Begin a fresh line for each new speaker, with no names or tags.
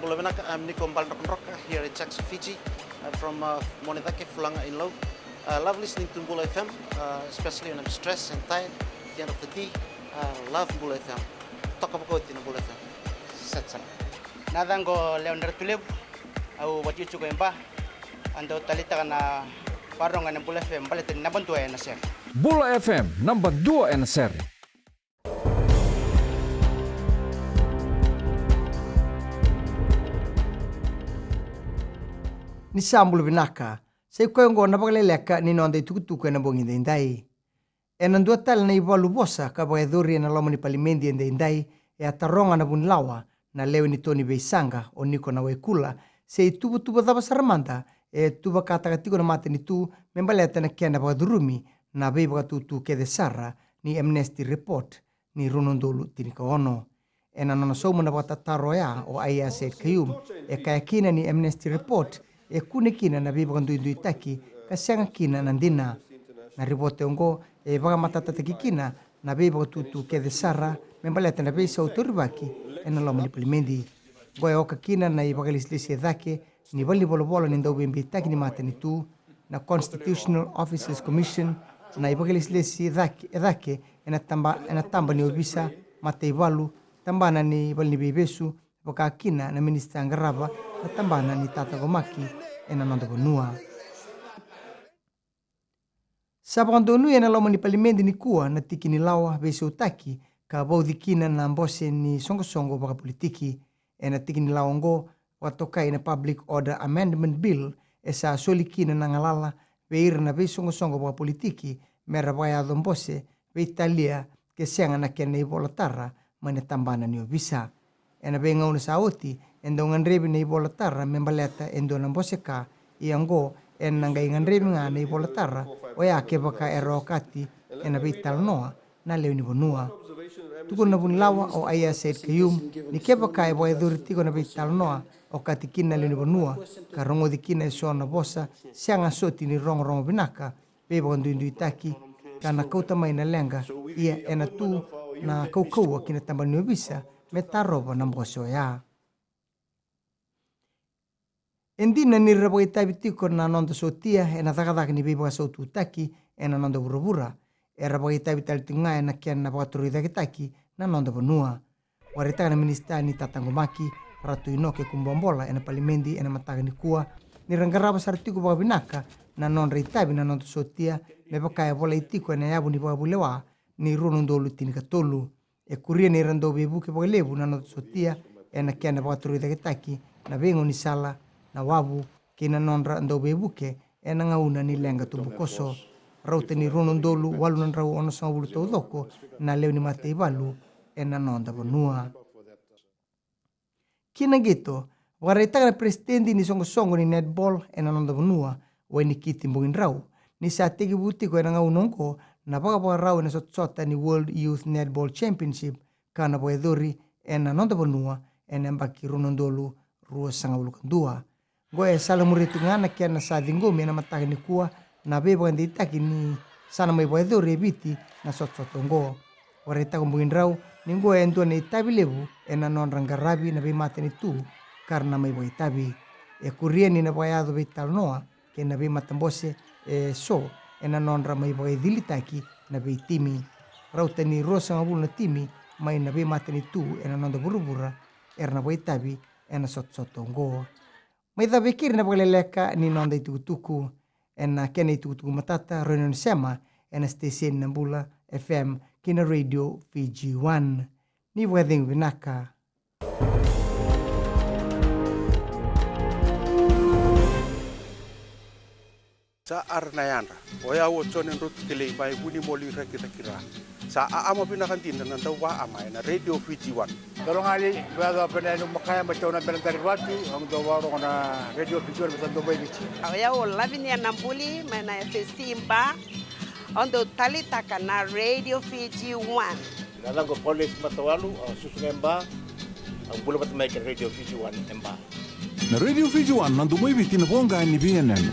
Bulevenaka, I'm Nico Mbalroka here in Jackson, Fiji. I'm from Monedake, Fulanga in Low. Love listening to Mbula FM, especially when I'm stressed and tired at the end of the day. Love Mbula FM. Talk about it in Mbula FM. Set
Nadango Leonardo Tulip, au watu chuko emba, ando talita kana parong ng Mbula FM, balitin nabantu ay nasir.
Mbula FM, number 2 en seri.
Ni sambul binaka, sai koyongo na Vakaleleka ni nonde tukutuku na bongi ndai. Enan dua tal na iwalu bosa ka bageduri na lomo ni Parliment ndai e ataronga na bunlawa na lewe ni Tony Beisanga o niko na wekula sei tubu daba saramanda e tuba kata katiko na mate ni tu membaleta na kena bagadurumi na beba tu kede sara ni AMENESTY report ni runondolu tinika ono. Enan nona somo na batataro ya o aya said kayum e kaya kina ni AMENESTY report e kune kina na biba kandu indui taki kasyanga kina nandina na ribote ongo e baga matatataki kina na biba tutu kede sara membaleta na bisa autoribaki e na loma ni Parliment goe oka kina na i bagalislisi edake ni bali bolo ni ndau bimbi taki ni mata ni tu na Constitutional Officers Commission na i bagalislisi edake ena tamba ni obisa mata iwalu tambana ni bali ni bebesu baka kina na Minister Angaraba na tambana ni Tata Gomaki ena nonda bonua. Sabando nu ena loma ni Parliment ni kua na tiki ni lawa beso taki ka baudhi kina na mbose ni songo baka politiki ena tiki ni lawa ngo watoka ina Public Order Amendment Bill esa soli kina na ngalala beir na beso songo baka politiki mera baya dombose beitalia ke sianga na kena ibola tarra mane tambana ni obisa. Ena benga una saoti endo nganrebi na ibola tarra membaleta endo na mbose ka iango ena ngai nganrebi nga na ibola tarra o ya ke baka erokati ena beital noa na leo ni bonua. Tuko na bunlawa o aya said kayum ni ke baka e boy durtiko na beital noa o katikina leo ni bonua ka rongo dikina so na bosa sianga soti ni rongo binaka bebo ndu itaki kana kauta mai na lenga ia ena tu na kau kina tamba ni obisa metaroba na mboso ya. Endina ni rabo itabitiko na nondo sotia ena tagadak ni bebo so tutaki ena nondo burubura e rabo itabital tinga ena kiana batru idakitaki na nondo bonua. Warita na Minister ni Tata Gomaki ratu inoke kumbombola ena Parliment ena mataga ni kua ni rangaraba sartiku baka binaka na non reitabi na nondo sotia me baka bola itiko ena yabu ni baka bulewa ni runondolu tinika tolu e kuria ni rando bebu ke baka lebu na nondo sotia ena kiana batru idakitaki na bengo ni sala na wabu kina non rando bebu ke ena ngauna ni lenga tubukoso raute ni runondolu walu nan rau ono sangulu todoko na leo ni mate ibalu ena nonda bonua. Kina gitu, waraita na presidente ni songo ni NETBALL ena nonda bonua weni kiti mbungin rau ni sa tegi buti ko ena ngaunongko na baka rau ena sotsota ni World Youth Netball Championship kana boedori ena nonda bonua ena mbaki runondolu rua sangawulu kandua. Goe salamuriti ngana kia na sa dinggomi ena mataki ni kua na beba ndi taki ni sana mai boedori ebiti na sotsotongo. Warita kumbungin rau ningo endo ni tabi lebu ena non rangarabi na be mate ni tu karena mai boy tabi e kurieni na bayado betal noa ke na be matambose so ena non ramai boy dilitaki na be timi rauta ni rosa ngabul na timi mai na be mate ni tu ena non da burubura erna boy tabi ena sotsotongo mai da bekir na Vakaleleka ni non da tukutuku ena kena tukutuku matata renon sema ena station na Mbula FM kina radio FIJI 1 ni weding vinaka.
Sa arnayana oya wo chonen rut kile bai buni moli rakira sa ama pinakantin na tawa ama na radio FIJI 1
Kalau ngali baga penenu makaya macam na belantarwati ang dawaro na radio FIJI 1 sa Dubai bichi
oya wo labini nambuli mana FBC mba ondo talita kana radio FIJI 1
dalam ko polis matawalu susungemba ang bulo patmay ka radio FIJI 1 emba
na radio FIJI 1 nandu mo ibiti na bonga ni BNN